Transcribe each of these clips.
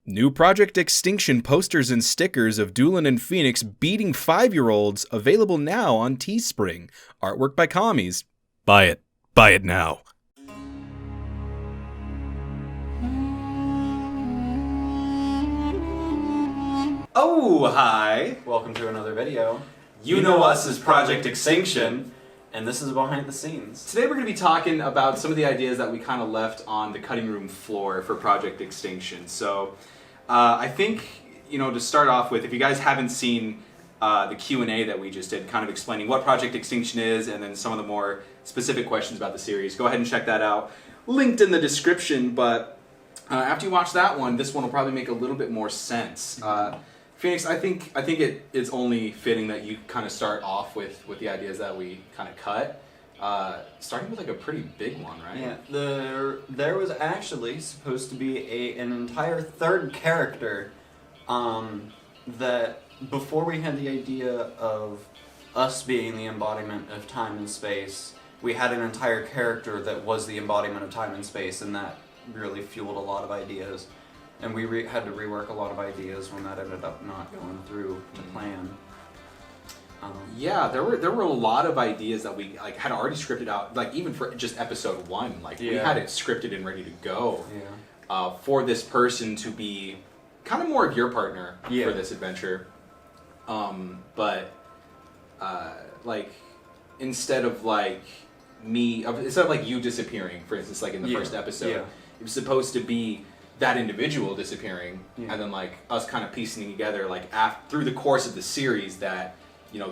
New Project Extinction posters and stickers of Doolin and Phoenix beating 5-year-olds available now on Teespring. Artwork by Commies. Buy it. Buy it now. Oh, hi! Welcome to another video. You know us as Project Extinction. And this is behind the scenes. Today we're going to be talking about some of the ideas that we kind of left on the cutting room floor for Project Extinction. So, I think, to start off with, if you guys haven't seen the Q&A that we just did, kind of explaining what Project Extinction is, and then some of the more specific questions about the series, go ahead and check that out. Linked in the description, but after you watch that one, this one will probably make a little bit more sense. Phoenix, I think it's only fitting that you kind of start off with the ideas that we kind of cut, starting with like a pretty big one, right? Yeah, there was actually supposed to be an entire third character that before we had the idea of us being the embodiment of time and space, we had an entire character that was the embodiment of time and space, and that really fueled a lot of ideas. And we had to rework a lot of ideas when that ended up not going through to plan. Yeah, there were a lot of ideas that we had already scripted out, even for just episode 1. We had it scripted and ready to go. Yeah. For this person to be kind of more of your partner for this adventure. But instead of you disappearing, for instance, in the first episode, it was supposed to be that individual disappearing, and then us kind of piecing together through the course of the series that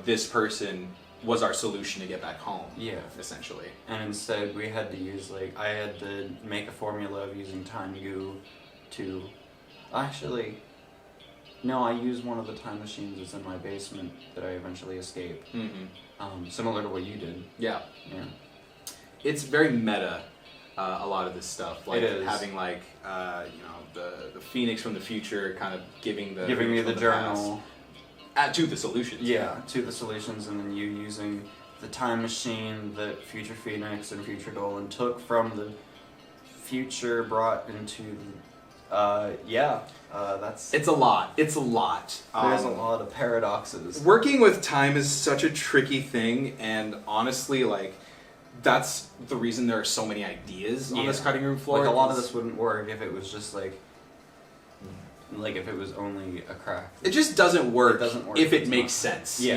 this person was our solution to get back home. Yeah, essentially. And instead, we had to use I had to make a formula of using time goo to actually. No, I used one of the time machines that's in my basement that I eventually escaped. Mm-hmm. Similar to what you did. Yeah. Yeah. It's very meta. A lot of this stuff, having the Phoenix from the future, kind of giving me the journal, to the solutions. Yeah, to the solutions, and then you using the time machine that future Phoenix and future Dolan took from the future, brought into. That's. It's a lot. It's a lot. There's a lot of paradoxes. Working with time is such a tricky thing, and honestly, that's the reason there are so many ideas on this cutting room floor. A lot of this wouldn't work if it was just if it was only a crack. It just doesn't work. It doesn't work if it makes sense. Yeah.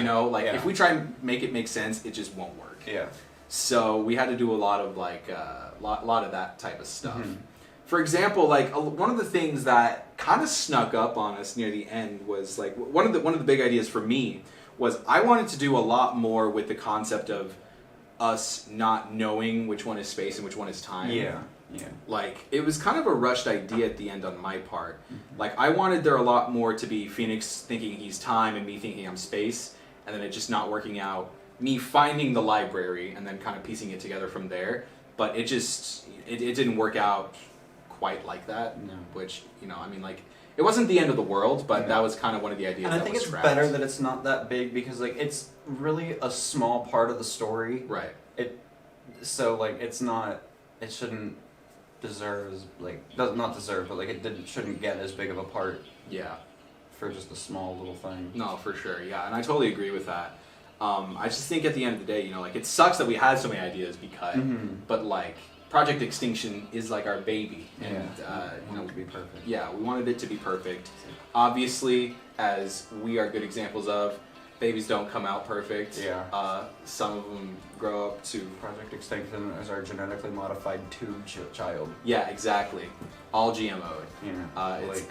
If we try and make it make sense, it just won't work. Yeah. So we had to do a lot of lot of that type of stuff. Mm-hmm. For example, one of the things that kind of snuck up on us near the end was one of the big ideas for me was I wanted to do a lot more with the concept of us not knowing which one is space and which one is time. Yeah. It was kind of a rushed idea at the end on my part. Mm-hmm. I wanted there a lot more to be Phoenix thinking he's time and me thinking I'm space, and then it just not working out. Me finding the library and then kind of piecing it together from there. But it didn't work out quite like that. No. Which, it wasn't the end of the world, but that was kind of one of the ideas. And I think it's better that it's not that big because it's really a small part of the story. Right. It's not. It shouldn't deserve not deserve, but shouldn't get as big of a part. Yeah. For just a small little thing. No, for sure. Yeah, and I totally agree with that. I just think at the end of the day, it sucks that we had so many ideas be cut, but Project Extinction is our baby, and we want it to be perfect. Yeah, we wanted it to be perfect. Obviously, as we are good examples of, babies don't come out perfect. Yeah. Some of them grow up to Project Extinction as our genetically modified tube child. Yeah, exactly. All GMO'd. Yeah.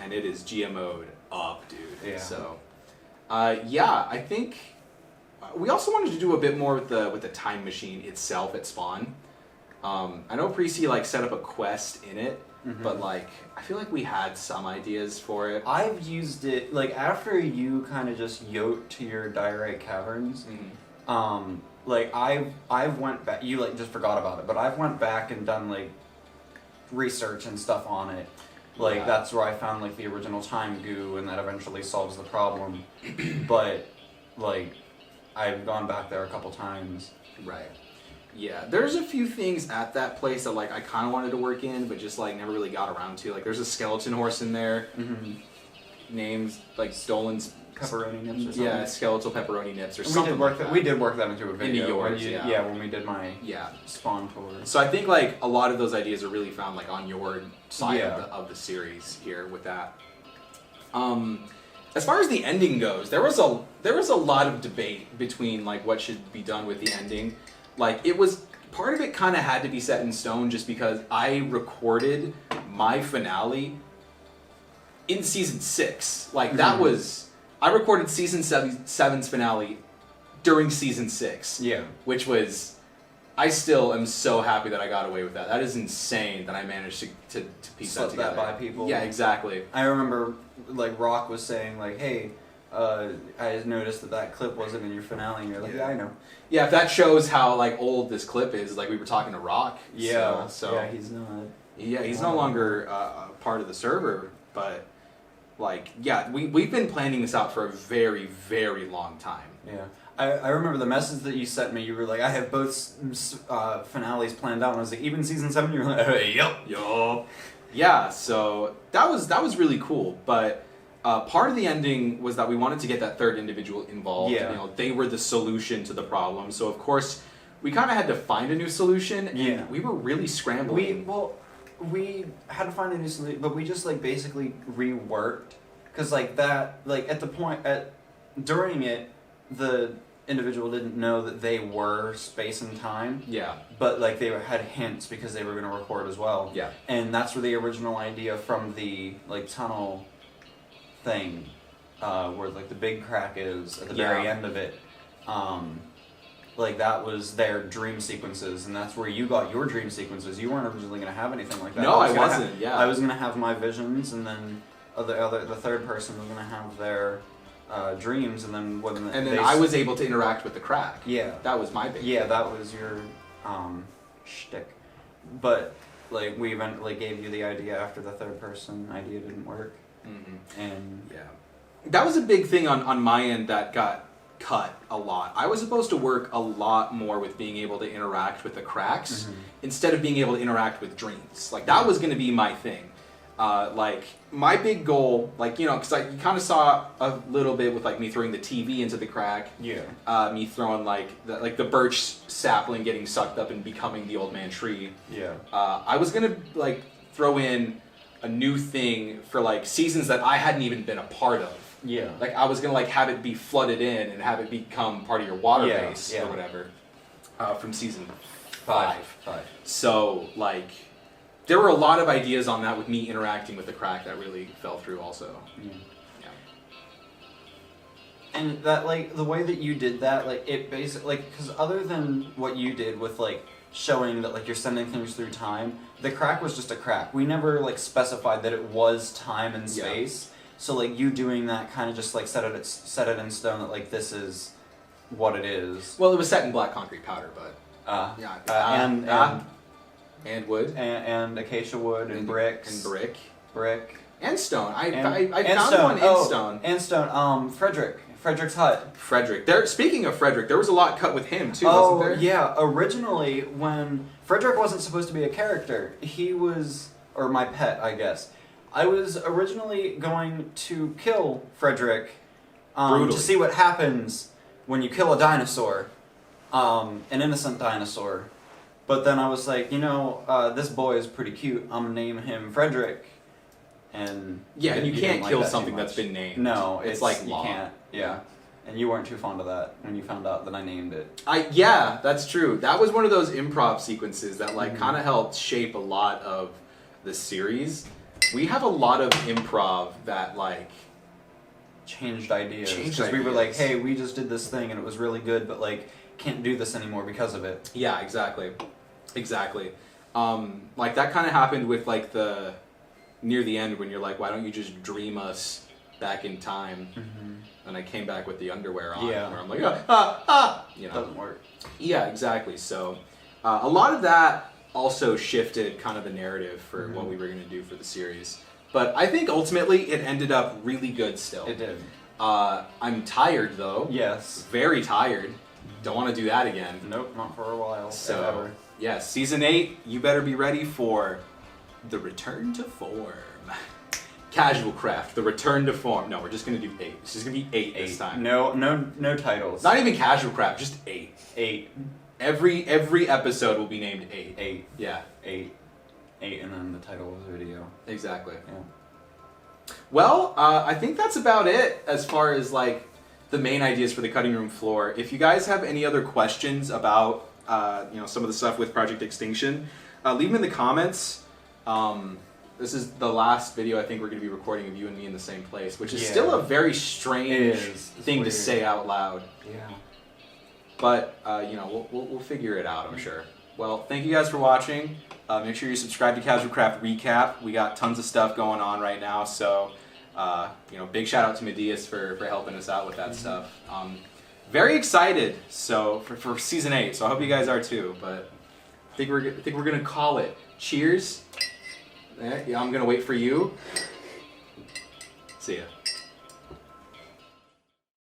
And it is GMO'd up, dude. Yeah. So, I think we also wanted to do a bit more with the time machine itself at Spawn. I know Precy set up a quest in it, but I feel like we had some ideas for it. I've used it after you kind of just yoked to your diorite caverns. I've went back. You just forgot about it, but I've went back and done research and stuff on it. That's where I found the original time goo, and that eventually solves the problem. But I've gone back there a couple times. Right. Yeah, there's a few things at that place that like I kind of wanted to work in, but just like never really got around to. Like, there's a skeleton horse in there, names like Stolen's Pepperoni nips or something. Yeah, skeletal pepperoni nips or we something. Did work like that. that. We did work that into a video. yours, yeah. when we did my spawn tour. So I think like a lot of those ideas are really found like on your side Yeah. of the series here with that. As far as the ending goes, there was a lot of debate between like what should be done with the ending. Like, it was part of it kind of had to be set in stone just because I recorded my finale in season 6. Like, that was I recorded season 7's finale during season 6. Yeah. Which was, I still am so happy that I got away with that. That is insane that I managed to piece Slip that together. that by people. Yeah, exactly. I remember, like, Rock was saying, like, hey, I noticed that clip wasn't in your finale, and you're like, yeah, I know. Yeah, if that shows how like old this clip is, like we were talking to Rock. Yeah. So yeah, he's not. Yeah, he's no longer part of the server, but like, yeah, we've been planning this out for a very, very long time. Yeah. I remember the message that you sent me. You were like, I have both finales planned out, and I was like, even season 7. You were like, yup. Yeah, so that was really cool, but. Part of the ending was that we wanted to get that third individual involved. Yeah. You know, they were the solution to the problem. So of course, we kind of had to find a new solution, and we were really scrambling. We had to find a new solution, but we just like basically reworked because like that at the point during it, the individual didn't know that they were space and time. Yeah. But like they had hints because they were going to record as well. Yeah. And that's where the original idea from the like tunnel thing, where like the big crack is at the very end of it, like that was their dream sequences, and that's where you got your dream sequences. You weren't originally going to have anything like that. No, I wasn't. I was going to have my visions, and then the third person was going to have their dreams, and then I was able to interact with the crack. Yeah, that was my big. Yeah, thing. that was your shtick, but like we eventually gave you the idea after the third person idea didn't work. And yeah, that was a big thing on my end that got cut a lot. I was supposed to work a lot more with being able to interact with the cracks instead of being able to interact with dreams. Like, that was going to be my thing. Like, my big goal, like, you know, because you kind of saw a little bit with like me throwing the TV into the crack. Yeah. Me throwing like the birch sapling getting sucked up and becoming the old man tree. Yeah. I was gonna like throw in a new thing for like seasons that I hadn't even been a part of. Yeah. Like, I was gonna like have it be flooded in and have it become part of your water base or whatever. From season 5. So like, there were a lot of ideas on that with me interacting with the crack that really fell through also. Yeah. And that like the way that you did that, like it basically like because other than what you did with like showing that like you're sending things through time, the crack was just a crack. We never like specified that it was time and space. So like you doing that kind of just like set it in stone that like this is what it is. Well, it was set in black concrete powder, but and wood and acacia wood and bricks and brick and stone. I and found stone. one in stone and stone. Frederick's hut. Frederick. Speaking of Frederick, there was a lot cut with him too, wasn't there? Yeah. Originally, when Frederick wasn't supposed to be a character, he was, or my pet, I guess. I was originally going to kill Frederick to see what happens when you kill a dinosaur, an innocent dinosaur. But then I was like, this boy is pretty cute. I'm gonna name him Frederick. And and you can't kill something that's been named. No, it's like you law. can't. Yeah, and you weren't too fond of that when you found out that I named it. Yeah, that's true. That was one of those improv sequences that like kind of helped shape a lot of the series. We have a lot of improv that like changed ideas. Because we were like, hey, we just did this thing and it was really good, but like can't do this anymore because of it. Yeah, exactly. Like that kind of happened with like the near the end when you're like, why don't you just dream us back in time? And I came back with the underwear on, where I'm like, Doesn't work. Yeah, exactly. So a lot of that also shifted kind of the narrative for what we were going to do for the series. But I think ultimately it ended up really good still. It did. I'm tired though. Yes. Very tired. Don't want to do that again. Nope, not for a while. So, Ever. yeah, season 8, you better be ready for the return to form. Casual Craft, the return to form. No, we're just going to do 8. It's just going to be 8 this time. No titles. Not even Casual Craft, just 8. 8. Every episode will be named 8. 8. Yeah. 8. 8, and then the title of the video. Exactly. Yeah. Well, I think that's about it as far as like the main ideas for the cutting room floor. If you guys have any other questions about some of the stuff with Project Extinction, leave them in the comments. This is the last video I think we're going to be recording of you and me in the same place, which is still a very strange thing to say out loud. Yeah. But we'll figure it out, I'm sure. Well, thank you guys for watching. Make sure you subscribe to Casual Craft Recap. We got tons of stuff going on right now, so big shout out to Medias for helping us out with that stuff. Very excited for season 8, so I hope you guys are too. But I think we're gonna call it. Cheers. Yeah, I'm gonna wait for you. See ya.